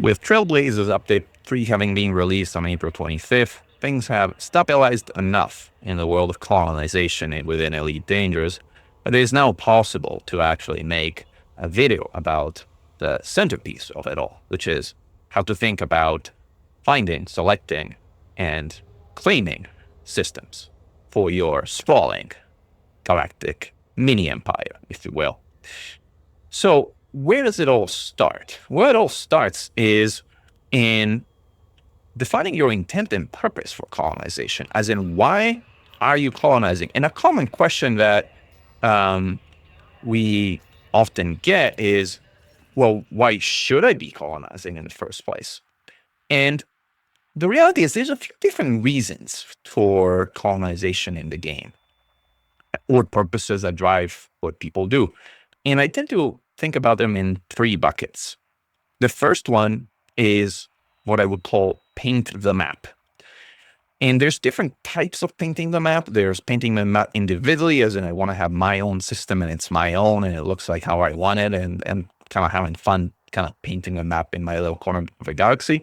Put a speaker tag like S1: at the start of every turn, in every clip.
S1: With Trailblazers Update 3 having been released on April 25th, things have stabilized enough in the world of colonization and within Elite Dangerous that it is now possible to actually make a video about the centerpiece of it all, which is how to think about finding, selecting, and claiming systems for your sprawling galactic mini-empire, if you will. So where does it all start? Where it all starts is in defining your intent and purpose for colonization, as in why are you colonizing? And a common question that we often get is, well, why should I be colonizing in the first place? And the reality is there's a few different reasons for colonization in the game or purposes that drive what people do. And I tend to think about them in three buckets. The first one is what I would call paint the map. And there's different types of painting the map. There's painting the map individually, as in I want to have my own system and it's my own and it looks like how I want it, and kind of having fun kind of painting the map in my little corner of a galaxy.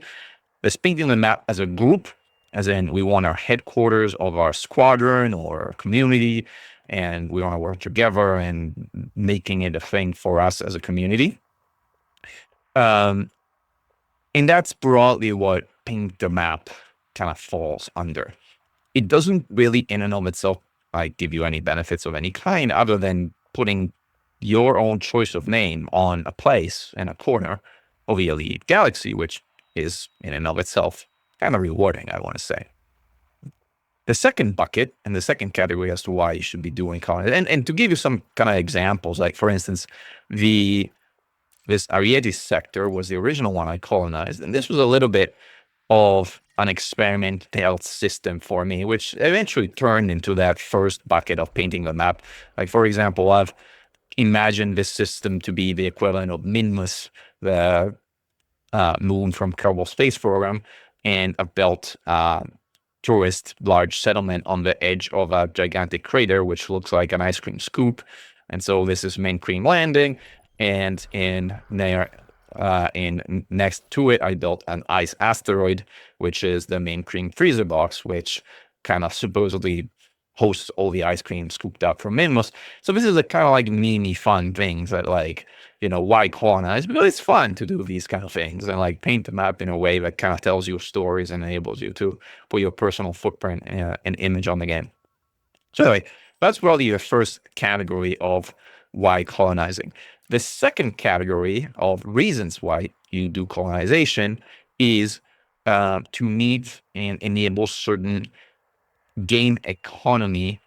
S1: There's painting the map as a group, as in we want our headquarters of our squadron or community, and we want to work together and making it a thing for us as a community. And that's broadly what paint the map kind of falls under. It doesn't really in and of itself like give you any benefits of any kind other than putting your own choice of name on a place in a corner of the Elite Galaxy, which is in and of itself kind of rewarding, I want to say. The second bucket and the second category as to why you should be doing colonization, and to give you some kind of examples, like for instance, this Arietis sector was the original one I colonized, and this was a little bit of an experimental system for me, which eventually turned into that first bucket of painting the map. Like for example, I've imagined this system to be the equivalent of Minmus, the moon from Kerbal Space Program, and I've built tourist large settlement on the edge of a gigantic crater, which looks like an ice cream scoop. And so this is Main Cream Landing, and in next to it, I built an ice asteroid, which is the Main Cream freezer box, which kind of supposedly hosts all the ice cream scooped out from Minmus. So this is a kind of like mini fun things that, like, you know, why colonize? Because it's fun to do these kind of things and like paint the map in a way that kind of tells you stories and enables you to put your personal footprint and image on the game. So anyway, that's probably the first category of why colonizing. The second category of reasons why you do colonization is to meet and enable certain game economy,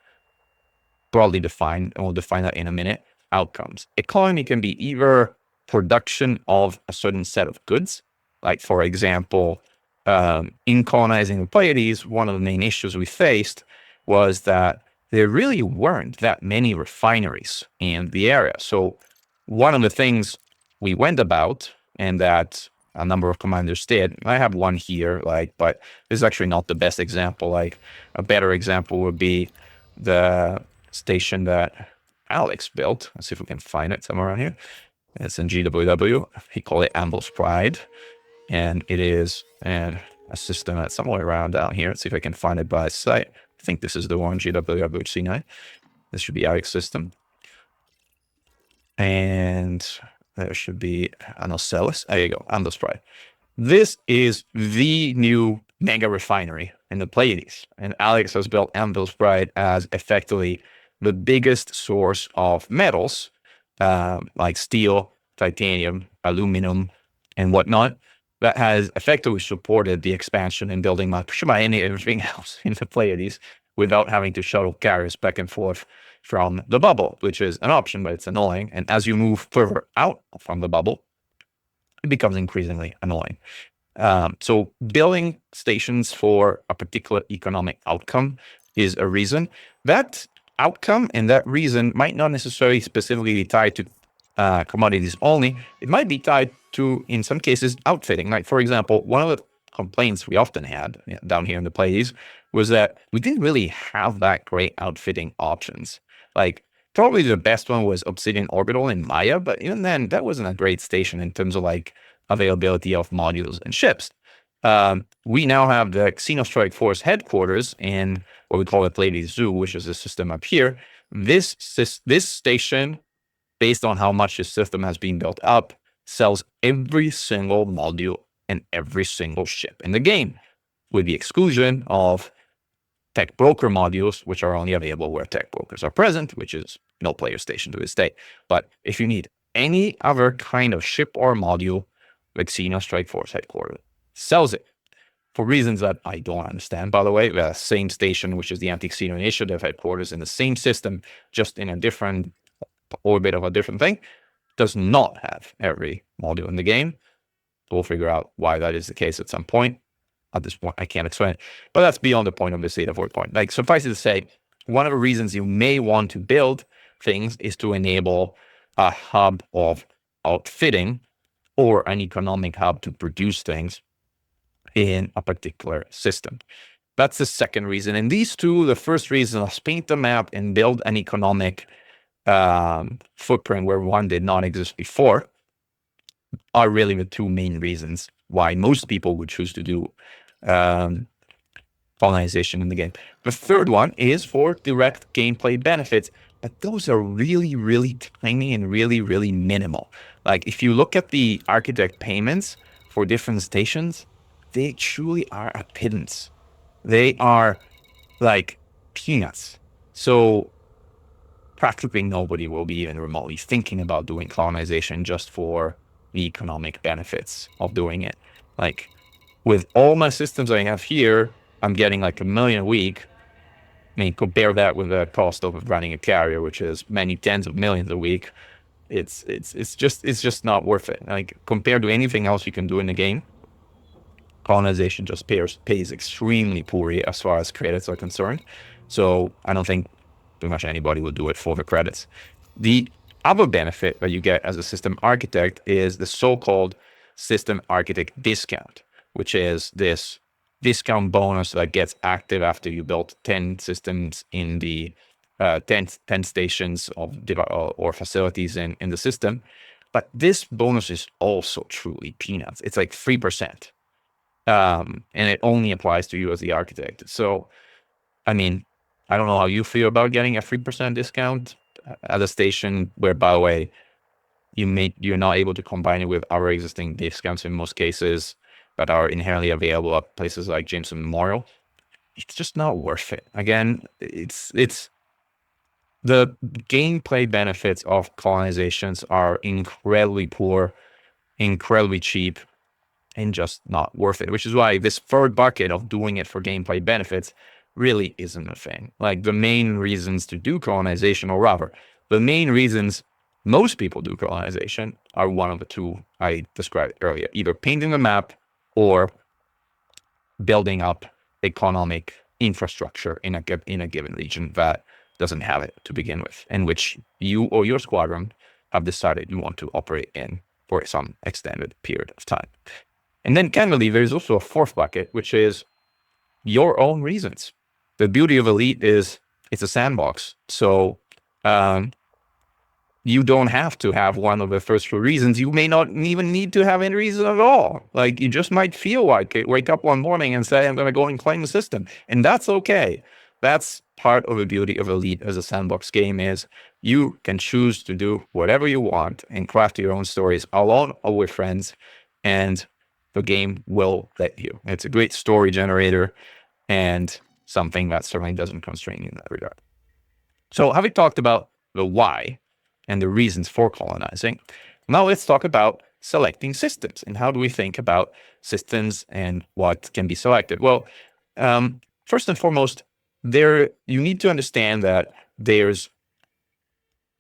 S1: broadly defined, and we'll define that in a minute, outcomes. Economy can be either production of a certain set of goods, like for example, in colonizing the Pleiades, one of the main issues we faced was that there really weren't that many refineries in the area. So one of the things we went about, and that a number of commanders did, I have one here, like, but this is actually not the best example. Like a better example would be the station that Alex built. Let's see if we can find it somewhere around here. It's in GWW. He called it Amble's Pride, and it is a system that's somewhere around down here. Let's see if I can find it by site. I think this is the one, GWW C9. This should be Alex's system. And there should be an Ocellus. There you go, Amble's Pride. This is the new mega refinery in the Pleiades, and Alex has built Amble's Pride as effectively the biggest source of metals, like steel, titanium, aluminum, and whatnot, that has effectively supported the expansion and building much by everything else in the Pleiades without having to shuttle carriers back and forth from the bubble, which is an option, but it's annoying. And as you move further out from the bubble, it becomes increasingly annoying. So building stations for a particular economic outcome is a reason. That outcome and that reason might not necessarily specifically be tied to commodities only. It might be tied to, in some cases, outfitting. Like, for example, one of the complaints we often had down here in the Pleiades was that we didn't really have that great outfitting options. Like, probably the best one was Obsidian Orbital in Maya, but even then, that wasn't a great station in terms of like availability of modules and ships. We now have the Xenostrike Force headquarters in what we call the Pleiades Zoo, which is the system up here. This station, based on how much the system has been built up, sells every single module and every single ship in the game, with the exclusion of tech broker modules, which are only available where tech brokers are present, which is no player station to this day. But if you need any other kind of ship or module, like Xenostrike Force headquarters sells it for reasons that I don't understand, by the way. The same station, which is the Anti-Xeno Initiative headquarters in the same system, just in a different orbit of a different thing, does not have every module in the game. We'll figure out why that is the case at some point. At this point, I can't explain it, but that's beyond the point of this data void point. Like, suffice it to say, one of the reasons you may want to build things is to enable a hub of outfitting or an economic hub to produce things in a particular system. That's the second reason. And these two, the first reason, is paint the map and build an economic footprint where one did not exist before, are really the two main reasons why most people would choose to do colonization in the game. The third one is for direct gameplay benefits, but those are really, really tiny and really, really minimal. Like, if you look at the architect payments for different stations, they truly are a pittance. They are like peanuts. So practically nobody will be even remotely thinking about doing colonization just for the economic benefits of doing it. Like, with all my systems I have here, I'm getting like $1 million a week. I mean, compare that with the cost of running a carrier, which is many tens of millions a week. It's just not worth it. Like, compared to anything else you can do in the game, colonization just pays extremely poorly as far as credits are concerned. So I don't think pretty much anybody will do it for the credits. The other benefit that you get as a system architect is the so-called system architect discount, which is this discount bonus that gets active after you build 10 systems in the 10 stations of or facilities in the system. But this bonus is also truly peanuts. It's like 3%. And it only applies to you as the architect. So, I mean, I don't know how you feel about getting a 3% discount at a station where, by the way, you're not able to combine it with our existing discounts in most cases that are inherently available at places like Jameson Memorial. It's just not worth it. Again, it's the gameplay benefits of colonizations are incredibly poor, incredibly cheap, and just not worth it, which is why this third bucket of doing it for gameplay benefits really isn't a thing. Like, the main reasons to do colonization, or rather, the main reasons most people do colonization, are one of the two I described earlier: either painting the map or building up economic infrastructure in a given region that doesn't have it to begin with, and which you or your squadron have decided you want to operate in for some extended period of time. And then, candidly, there's also a fourth bucket, which is your own reasons. The beauty of Elite is it's a sandbox. So you don't have to have one of the first few reasons. You may not even need to have any reason at all. Like, you just might feel like it, wake up one morning and say, I'm going to go and claim the system. And that's okay. That's part of the beauty of Elite as a sandbox game, is you can choose to do whatever you want and craft your own stories alone or with friends. And the game will let you. It's a great story generator and something that certainly doesn't constrain you in that regard. So, having talked about the why and the reasons for colonizing, now let's talk about selecting systems and how do we think about systems and what can be selected. Well, first and foremost, you need to understand that there's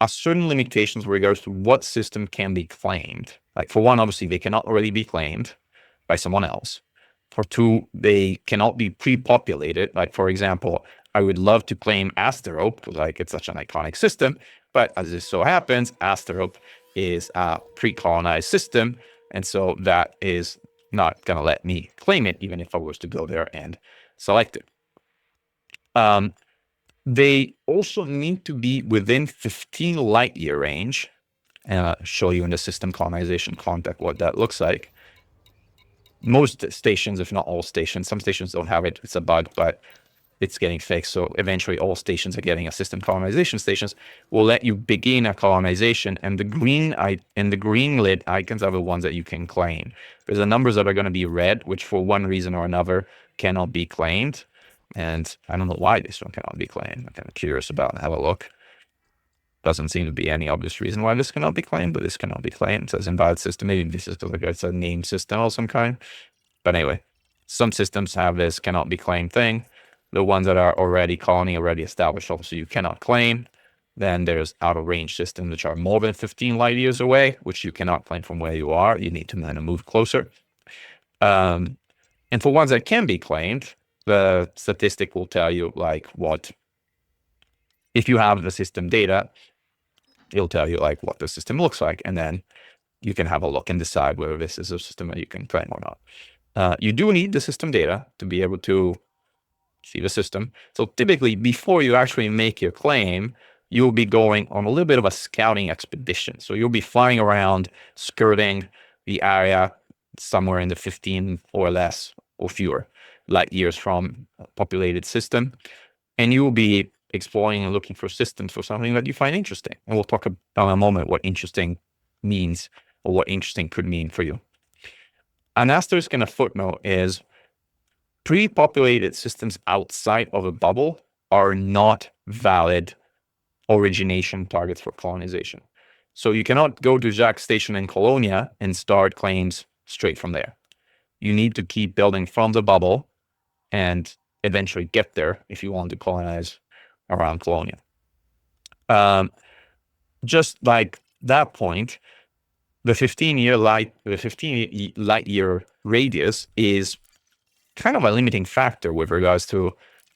S1: a certain limitations with regards to what system can be claimed. Like, for one, obviously, they cannot already be claimed by someone else. For two, they cannot be pre-populated. Like, for example, I would love to claim Asterope, like, it's such an iconic system, but as it so happens, Asterope is a pre-colonized system, and so that is not going to let me claim it, even if I was to go there and select it. They also need to be within 15 light year range, and I'll show you in the system colonization context what that looks like. most stations, if not all stations, some stations don't have it. It's a bug, but it's getting fixed. So eventually all stations are getting a system colonization stations will let you begin a colonization, and the green lit icons are the ones that you can claim. There's the numbers that are going to be red, which for one reason or another cannot be claimed. And I don't know why this one cannot be claimed. I'm kind of curious about it. Have a look. Doesn't seem to be any obvious reason why this cannot be claimed, but this cannot be claimed. It says invalid system. Maybe this is like it's a name system of some kind. But anyway, some systems have this cannot be claimed thing. The ones that are already colony, already established, obviously you cannot claim. Then there's out of range systems which are more than 15 light years away, which you cannot claim from where you are. You need to kind of move closer. And for ones that can be claimed, the statistic will tell you like what, if you have the system data, it'll tell you like what the system looks like. And then you can have a look and decide whether this is a system that you can claim or not. You do need the system data to be able to see the system. So typically, before you actually make your claim, you'll be going on a little bit of a scouting expedition. So you'll be flying around, skirting the area somewhere in the 15 or less or fewer light years from a populated system. And you will be exploring and looking for systems for something that you find interesting. And we'll talk about in a moment what interesting means or what interesting could mean for you. An asterisk and a footnote is pre-populated systems outside of a bubble are not valid origination targets for colonization. So you cannot go to Jacques Station in Colonia and start claims straight from there. You need to keep building from the bubble and eventually get there if you want to colonize around Colonia. Just like that point, the 15 light year radius is kind of a limiting factor with regards to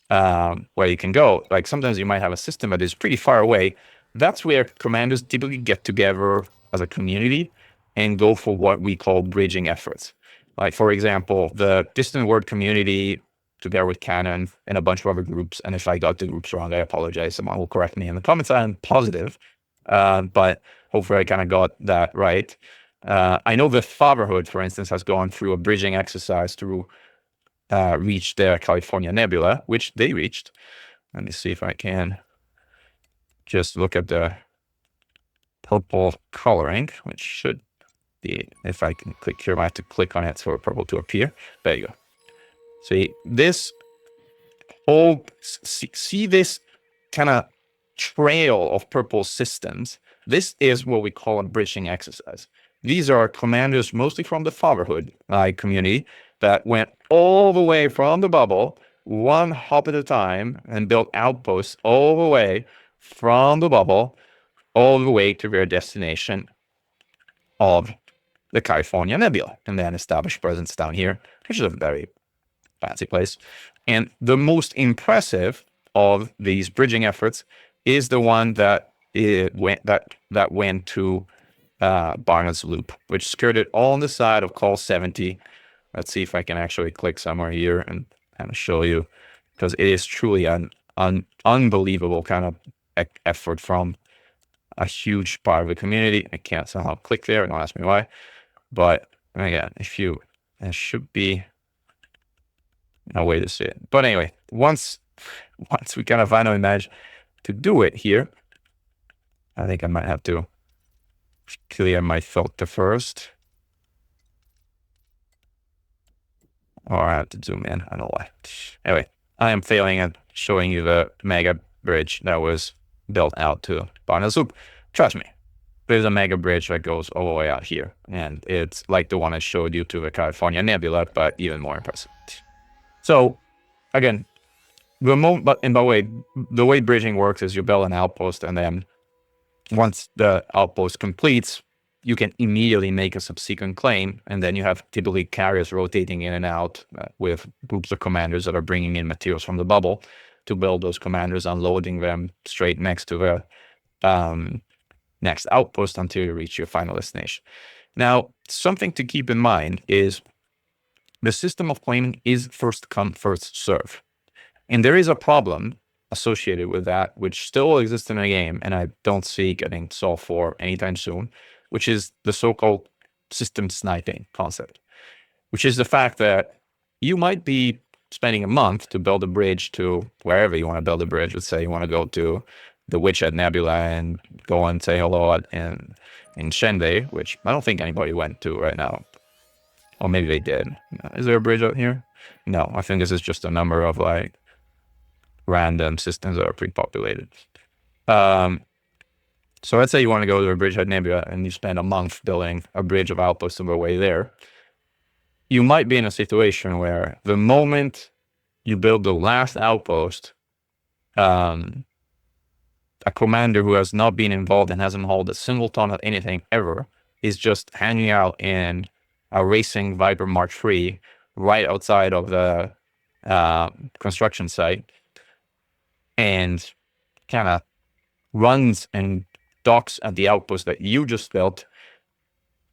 S1: where you can go. Like sometimes you might have a system that is pretty far away. That's where commanders typically get together as a community and go for what we call bridging efforts. Like, for example, the Distant World community, together with Canon and a bunch of other groups, and if I got the groups wrong, I apologize. Someone will correct me in the comments. I'm positive, but hopefully I kind of got that right. I know the Fatherhood, for instance, has gone through a bridging exercise to reach their California Nebula, which they reached. Let me see if I can just look at the purple coloring, which should be, if I can click here, I have to click on it for purple to appear. There you go. See this whole, see this kind of trail of purple systems. This is what we call a bridging exercise. These are commanders mostly from the Fatherhood community that went all the way from the bubble, one hop at a time, and built outposts all the way from the bubble, all the way to their destination of the California Nebula, and then established presence down here, which is a very fancy place. And the most impressive of these bridging efforts is the one that went to Barnes Loop, which skirted all on the side of Col 70. Let's see if I can actually click somewhere here and kind of show you, because it is truly an unbelievable kind of effort from a huge part of the community. I can't somehow click there. Don't ask me why. But again, there should be no way to see it. But anyway, once we kind of finally manage to do it here, I think I might have to clear my filter first. Or I have to zoom in. I don't know why. Anyway, I am failing at showing you the mega bridge that was built out to Barnes Loop. Trust me, there's a mega bridge that goes all the way out here. And it's like the one I showed you to the California Nebula, but even more impressive. So again, by the way, the way bridging works is you build an outpost, and then once the outpost completes, you can immediately make a subsequent claim, and then you have typically carriers rotating in and out with groups of commanders that are bringing in materials from the bubble to build those commanders, unloading them straight next to the next outpost until you reach your final destination. Now, something to keep in mind is the system of claiming is first come, first serve. And there is a problem associated with that, which still exists in the game, and I don't see getting solved for anytime soon, which is the so-called system sniping concept, which is the fact that you might be spending a month to build a bridge to wherever you want to build a bridge. Let's say you want to go to the Witchhead Nebula and go and say hello in Shende, which I don't think anybody went to right now. Or maybe they did. Is there a bridge out here? No, I think this is just a number of like random systems that are pre-populated. So let's say you want to go to a Bridgehead Nebula and you spend a month building a bridge of Outpost on the way there. You might be in a situation where the moment you build the last outpost, a commander who has not been involved and hasn't hauled a single ton of anything ever is just hanging out in a racing Viper Mark III right outside of the construction site and kind of runs and docks at the outpost that you just built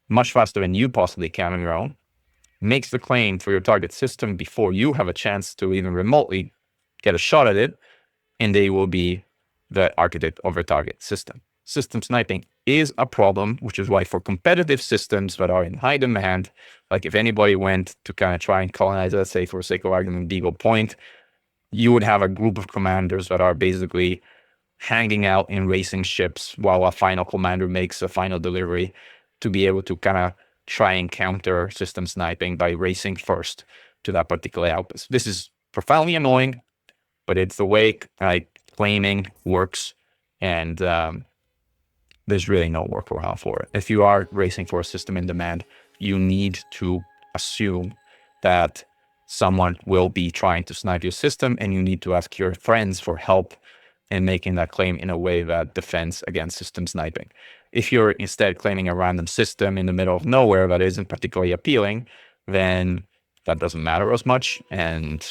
S1: much faster than you possibly can on your own, makes the claim for your target system before you have a chance to even remotely get a shot at it, and they will be the architect of your target system. System sniping is a problem, which is why for competitive systems that are in high demand, like if anybody went to kind of try and colonize, let's say for the sake of argument, Beagle Point, you would have a group of commanders that are basically hanging out in racing ships while a final commander makes a final delivery to be able to kind of try and counter system sniping by racing first to that particular outpost. This is profoundly annoying, but it's the way claiming works, and there's really no workaround for it. If you are racing for a system in demand, you need to assume that someone will be trying to snipe your system, and you need to ask your friends for help in making that claim in a way that defends against system sniping. If you're instead claiming a random system in the middle of nowhere that isn't particularly appealing, then that doesn't matter as much, and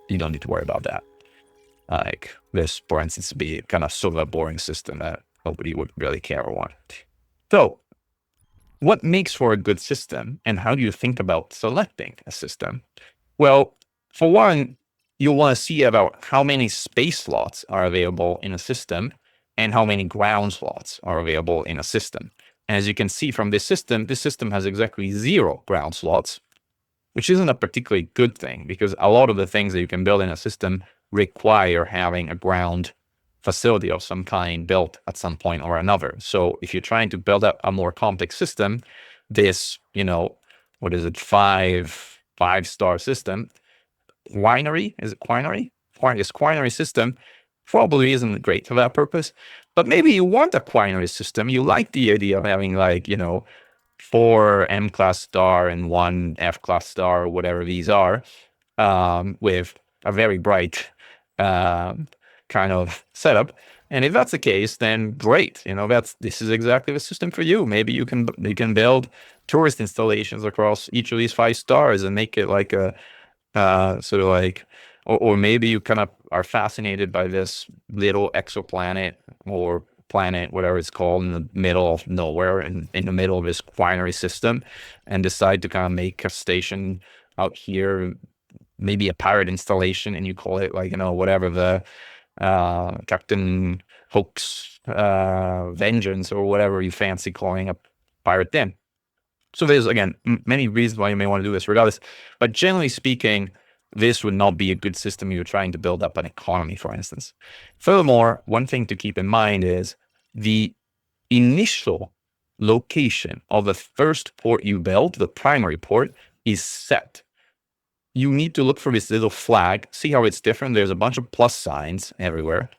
S1: you don't need to worry about that. Like this, for instance, would be kind of sort of a boring system that nobody would really care or want. So what makes for a good system, and how do you think about selecting a system? Well, for one, you'll want to see about how many space slots are available in a system and how many ground slots are available in a system. And as you can see from this system has exactly 0 ground slots, which isn't a particularly good thing because a lot of the things that you can build in a system require having a ground facility of some kind built at some point or another. So if you're trying to build up a more complex system, this, what is it, five-star system, quinary? Is it quinary? This quinary system probably isn't great for that purpose, but maybe you want a quinary system. You like the idea of having 4 M-class star and 1 F-class star, or whatever these are, with a very bright kind of setup. And if that's the case, then great. This is exactly the system for you. Maybe you can build tourist installations across each of these 5 stars and make it like a sort of like, or maybe you kind of are fascinated by this little exoplanet or planet, whatever it's called, in the middle of nowhere, in the middle of this quinary system, and decide to kind of make a station out here, maybe a pirate installation, and you call it whatever, the Captain Hook's Vengeance, or whatever you fancy calling a pirate den. So there's, again, many reasons why you may want to do this regardless, but generally speaking, this would not be a good system if you're trying to build up an economy, for instance. Furthermore, one thing to keep in mind is the initial location of the first port you build, the primary port, is set. You need to look for this little flag, see how it's different. There's a bunch of plus signs everywhere.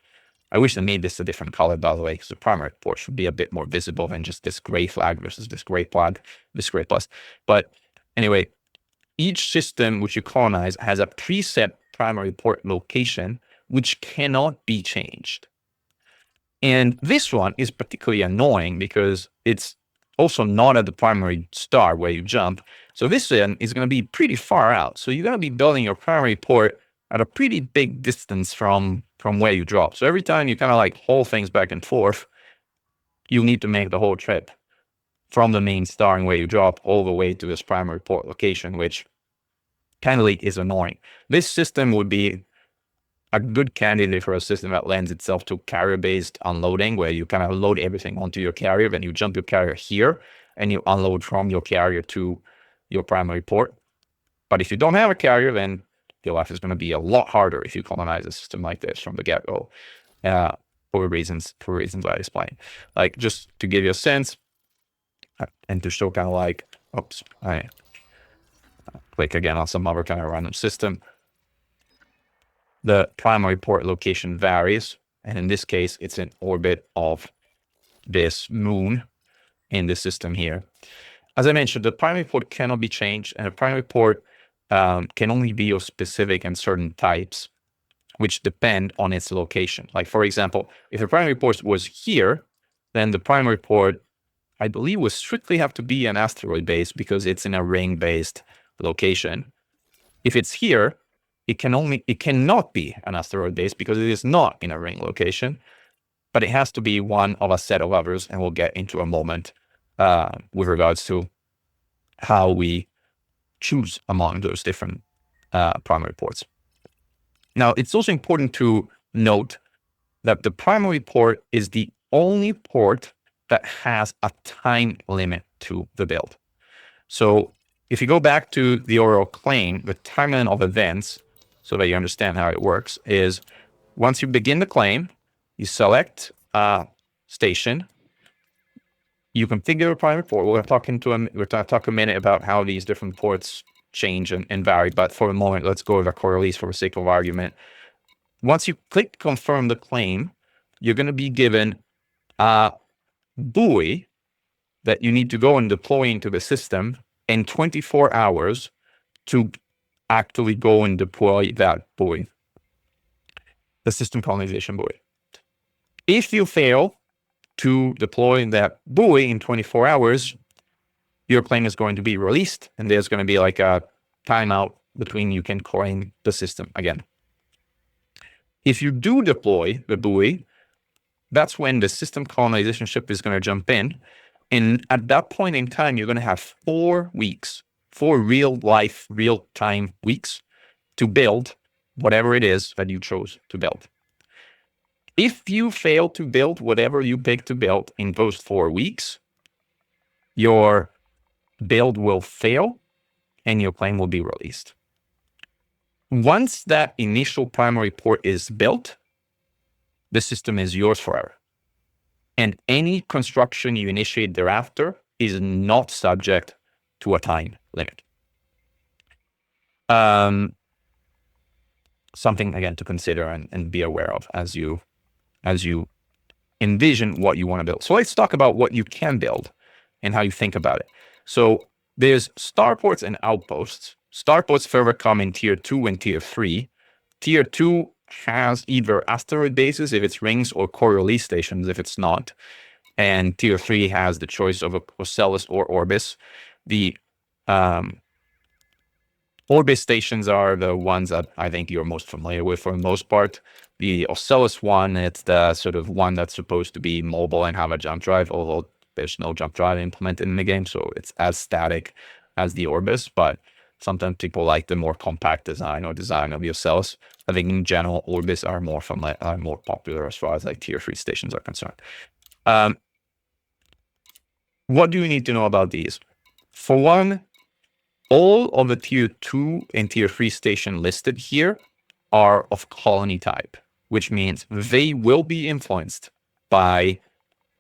S1: I wish they made this a different color, by the way, because the primary port should be a bit more visible than just this gray flag versus this gray flag, this gray plus. But anyway, each system which you colonize has a preset primary port location, which cannot be changed. And this one is particularly annoying because it's also not at the primary star where you jump. So this one is going to be pretty far out. So you're going to be building your primary port at a pretty big distance from where you drop. So every time you kind of haul things back and forth, you need to make the whole trip from the main star and where you drop all the way to this primary port location, which candidly is annoying. This system would be a good candidate for a system that lends itself to carrier-based unloading, where you kind of load everything onto your carrier, then you jump your carrier here, and you unload from your carrier to your primary port. But if you don't have a carrier, then your life is going to be a lot harder if you colonize a system like this from the get-go, for reasons I explained. Like, just to give you a sense, and to show kind of like, oops, I click again on some other kind of random system. The primary port location varies, and in this case, it's in orbit of this moon in the system here. As I mentioned, the primary port cannot be changed, and a primary port can only be of specific and certain types, which depend on its location. Like, for example, if the primary port was here, then the primary port, I believe, would strictly have to be an asteroid base because it's in a ring-based location. If it's here, it cannot be an asteroid base because it is not in a ring location, but it has to be one of a set of others, and we'll get into a moment with regards to how we choose among those different primary ports. Now, it's also important to note that the primary port is the only port that has a time limit to the build. So if you go back to the overall claim, the timeline of events, so that you understand how it works, is once you begin the claim, you select a station, you configure a primary port. We're going to talk a minute about how these different ports change and vary, but for a moment, let's go with a core release for the sake of argument. Once you click confirm the claim, you're going to be given a buoy that you need to go and deploy into the system in 24 hours to actually go and deploy that buoy, the system colonization buoy. If you fail to deploy that buoy in 24 hours, your claim is going to be released, and there's going to be like a timeout between you can claim the system again. If you do deploy the buoy, that's when the system colonization ship is going to jump in. And at that point in time, you're going to have 4 weeks, 4 real-life, real-time weeks to build whatever it is that you chose to build. If you fail to build whatever you picked to build in those 4 weeks, your build will fail and your claim will be released. Once that initial primary port is built, the system is yours forever. And any construction you initiate thereafter is not subject to a time limit. Something, again, to consider and be aware of as you envision what you want to build. So let's talk about what you can build and how you think about it. So there's starports and outposts. Starports further come in tier 2 and tier 3. Tier 2 has either asteroid bases if it's rings or core release stations if it's not. And tier 3 has the choice of Ocellus or Orbis. The Orbis stations are the ones that I think you're most familiar with for the most part. The Ocellus one, it's the sort of one that's supposed to be mobile and have a jump drive, although there's no jump drive implemented in the game, so it's as static as the Orbis, but sometimes people like the more compact design or design of the Ocellus. I think in general, Orbis are more popular as far as like tier 3 stations are concerned. What do you need to know about these? For one, all of the tier 2 and tier 3 station listed here are of colony type, which means they will be influenced by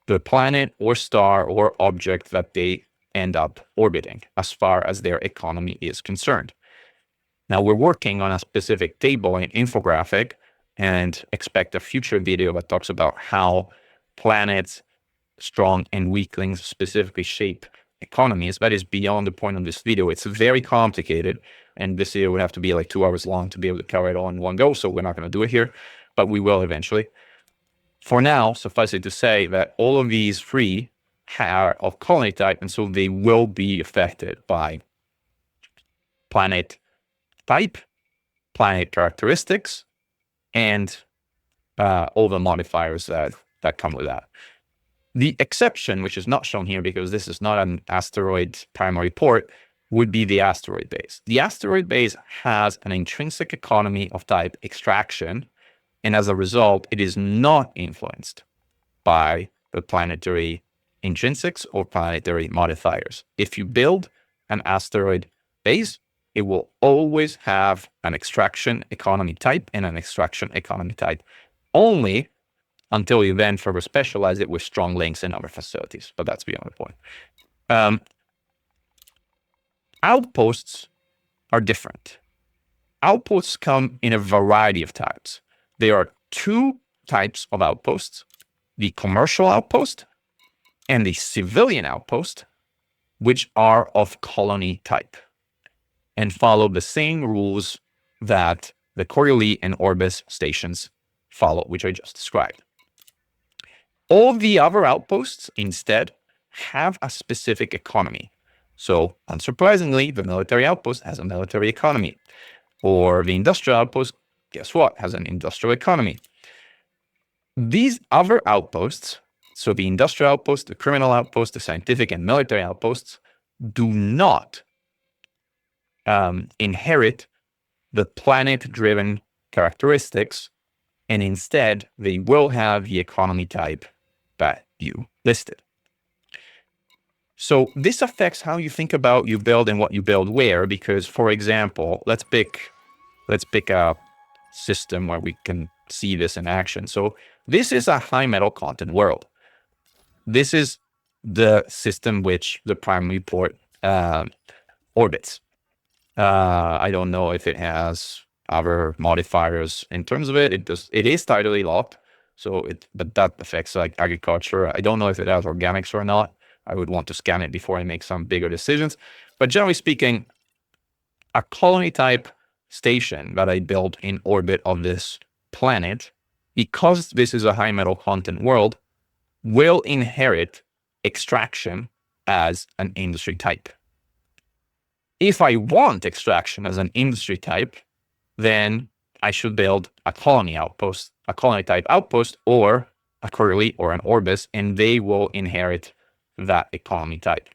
S1: the planet or star or object that they end up orbiting as far as their economy is concerned. Now, we're working on a specific table and infographic and expect a future video that talks about how planets, strong and weaklings specifically shape economies. That is beyond the point of this video. It's very complicated, and this video would have to be like 2 hours long to be able to cover it all in one go, so we're not going to do it here, but we will eventually. For now, suffice it to say that all of these 3 are of colony type, and so they will be affected by planet type, planet characteristics, and all the modifiers that come with that. The exception, which is not shown here because this is not an asteroid primary port, would be the asteroid base. The asteroid base has an intrinsic economy of type extraction, and as a result, it is not influenced by the planetary intrinsics or planetary modifiers. If you build an asteroid base, it will always have an extraction economy type and an extraction economy type only until you then further specialize it with strong links in other facilities. But that's beyond the point. Outposts are different. Outposts come in a variety of types. There are two types of outposts, the commercial outpost and the civilian outpost, which are of colony type and follow the same rules that the Coriolis and Orbis stations follow, which I just described. All the other outposts instead have a specific economy. So unsurprisingly, the military outpost has a military economy, or the industrial outpost, guess what, has an industrial economy. These other outposts, so the industrial outpost, the criminal outpost, the scientific and military outposts, do not inherit the planet-driven characteristics, and instead they will have the economy type that you listed. So this affects how you think about you build and what you build where, because, for example, let's pick a system where we can see this in action. So this is a high metal content world. This is the system which the primary port orbits. I don't know if it has other modifiers in terms of it. It is tidally locked, but that affects like agriculture. I don't know if it has organics or not. I would want to scan it before I make some bigger decisions. But generally speaking, a colony type station that I built in orbit of this planet, because this is a high metal content world, will inherit extraction as an industry type. If I want extraction as an industry type, then I should build a colony outpost, a colony type outpost, or a Coriolis or an Orbis, and they will inherit that economy type.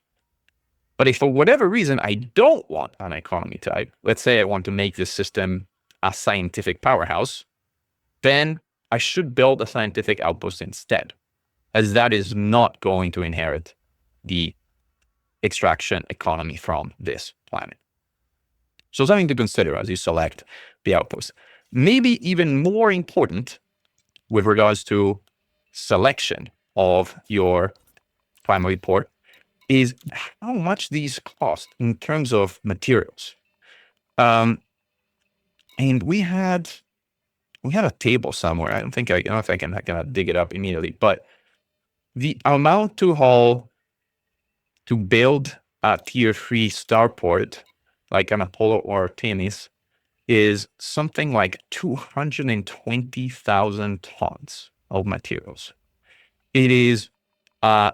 S1: But if for whatever reason I don't want an economy type, let's say I want to make this system a scientific powerhouse, then I should build a scientific outpost instead, as that is not going to inherit the extraction economy from this planet. So something to consider as you select the outpost. Maybe even more important with regards to selection of your primary port is how much these cost in terms of materials. And we had a table somewhere. I don't know if I can dig it up immediately, but the amount to build a tier 3 starport, like an Apollo or Artemis, is something like 220,000 tons of materials. It is an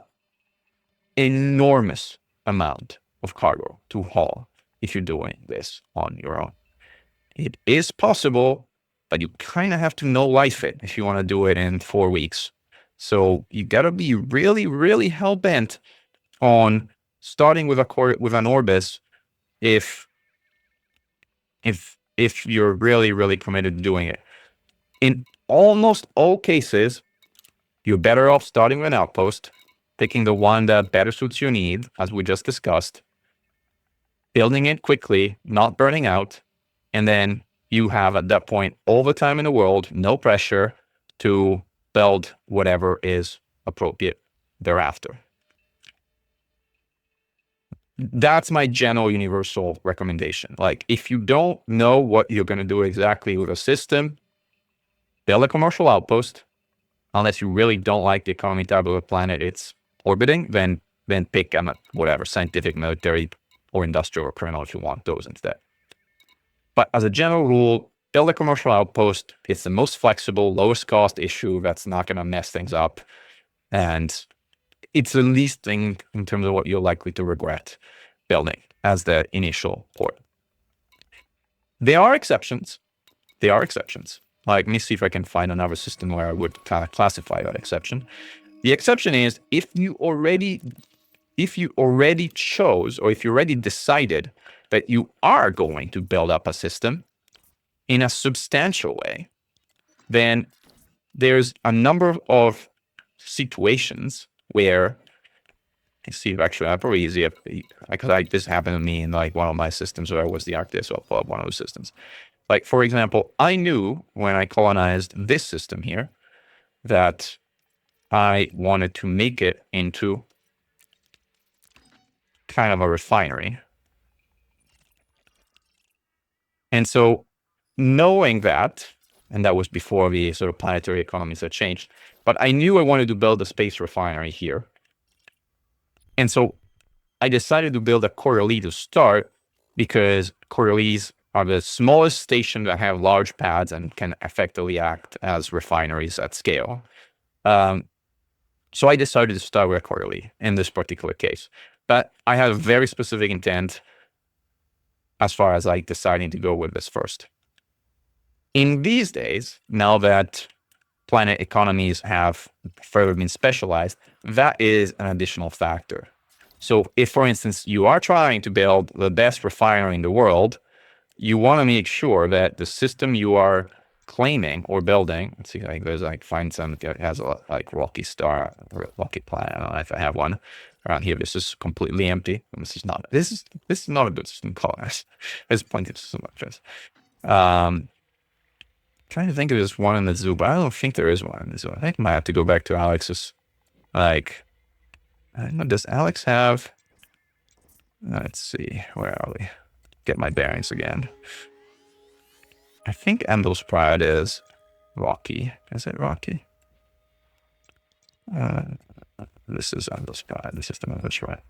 S1: enormous amount of cargo to haul if you're doing this on your own. It is possible, but you kind of have to know life it if you want to do it in 4 weeks. So you got to be really, really hell-bent on starting with an Orbis if you're really, really committed to doing it. In almost all cases, you're better off starting with an outpost, picking the one that better suits your need, as we just discussed, building it quickly, not burning out, and then you have at that point all the time in the world, no pressure to build whatever is appropriate thereafter. That's my general universal recommendation. Like, if you don't know what you're going to do exactly with a system, build a commercial outpost. Unless you really don't like the economy type of the planet it's orbiting, then pick whatever, scientific, military, or industrial or criminal if you want those instead. But as a general rule, build a commercial outpost. It's the most flexible, lowest cost issue that's not going to mess things up. And it's the least thing in terms of what you're likely to regret building as the initial port. There are exceptions. Like, let me see if I can find another system where I would kind of classify that exception. The exception is if you already chose, or if you already decided that you are going to build up a system in a substantial way, then there's a number of situations where You see, actually, I probably easy because this happened to me in like one of my systems where I was the architect, so I'll pull up one of those systems. Like, for example, I knew when I colonized this system here that I wanted to make it into kind of a refinery. And so knowing that, and that was before the sort of planetary economies had changed, but I knew I wanted to build a space refinery here. And so I decided to build a Coriolis to start because Coriolis are the smallest station that have large pads and can effectively act as refineries at scale. So I decided to start with Coriolis in this particular case. But I had a very specific intent as far as like deciding to go with this first. In these days, now that planet economies have further been specialized, that is an additional factor. So if, for instance, you are trying to build the best refinery in the world, you want to make sure that the system you are claiming or building, let's see, like there's like find some that has a like rocky star or rocky planet. I don't know if I have one around here. This is completely empty. This is not a good system to colonize. There's plenty of system like this. Trying to think if there's one in the zoo, but I don't think there is one in the zoo. I think I might have to go back to Alex's. Like, I don't know, does Alex have? Let's see, where are we? Get my bearings again. I think Endel's Pride is Rocky. Is it Rocky? This is Endel's Pride. The system of this right.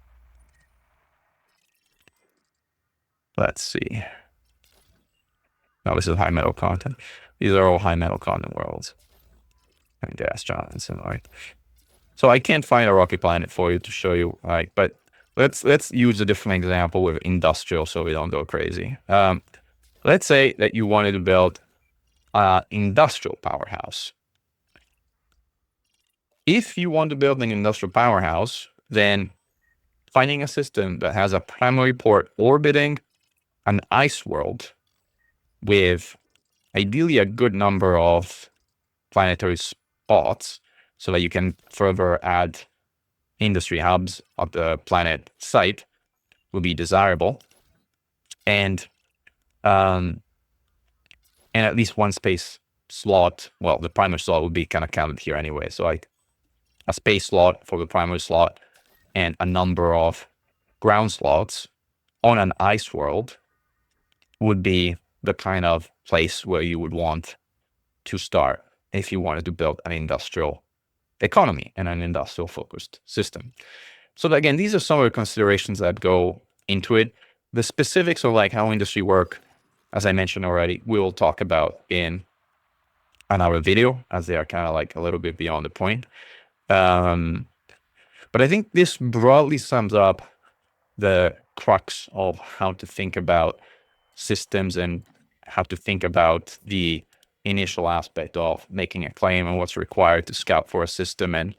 S1: Let's see. No, this is high metal content. These are all high metal content worlds. And gas giants and like. So I can't find a rocky planet for you to show you, like, but let's use a different example with industrial so we don't go crazy. Let's say that you wanted to build an industrial powerhouse. If you want to build an industrial powerhouse, then finding a system that has a primary port orbiting an ice world with ideally a good number of planetary spots so that you can further add industry hubs of the planet site would be desirable. And at least one space slot, well, the primary slot would be kind of counted here anyway. So like a space slot for the primary slot and a number of ground slots on an ice world would be the kind of place where you would want to start if you wanted to build an industrial economy and an industrial focused system. So again, these are some of the considerations that go into it. The specifics of like how industry work, as I mentioned already, we will talk about in another video, as they are kind of like a little bit beyond the point. But I think this broadly sums up the crux of how to think about systems and how to think about the initial aspect of making a claim and what's required to scout for a system and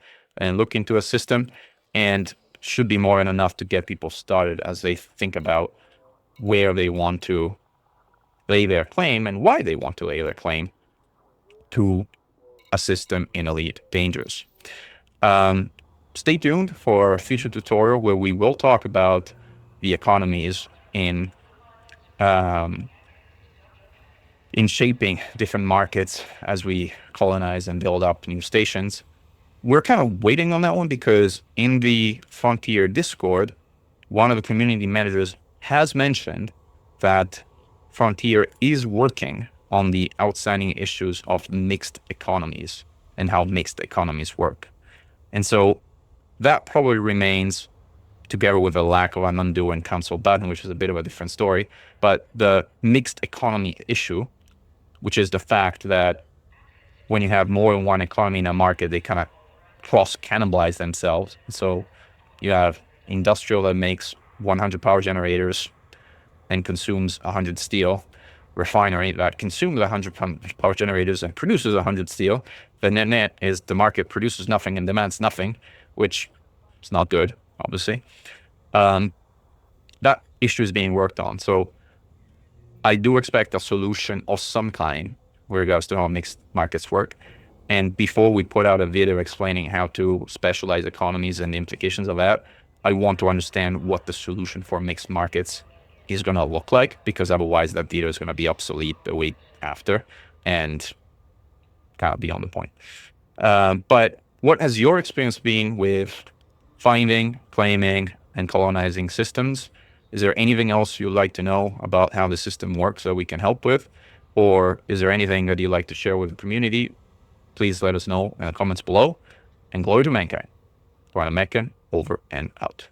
S1: look into a system, and should be more than enough to get people started as they think about where they want to lay their claim and why they want to lay their claim to a system in Elite Dangerous. Stay tuned for a future tutorial where we will talk about the economies in shaping different markets as we colonize and build up new stations. We're kind of waiting on that one because in the Frontier Discord, one of the community managers has mentioned that Frontier is working on the outstanding issues of mixed economies and how mixed economies work. And so that probably remains, together with the lack of an undo and cancel button, which is a bit of a different story. But the mixed economy issue, which is the fact that when you have more than one economy in a market, they kind of cross-cannibalize themselves. So you have industrial that makes 100 power generators and consumes 100 steel, refinery that consumes 100 power generators and produces 100 steel. The net is the market produces nothing and demands nothing, which is not good, obviously. That issue is being worked on. So I do expect a solution of some kind with regards to how mixed markets work. And before we put out a video explaining how to specialize economies and the implications of that, I want to understand what the solution for mixed markets is going to look like, because otherwise that data is going to be obsolete the week after and kind of beyond the point. But what has your experience been with finding, claiming, and colonizing systems? Is there anything else you'd like to know about how the system works that we can help with? Or is there anything that you'd like to share with the community? Please let us know in the comments below. And glory to mankind. Mechan, over and out.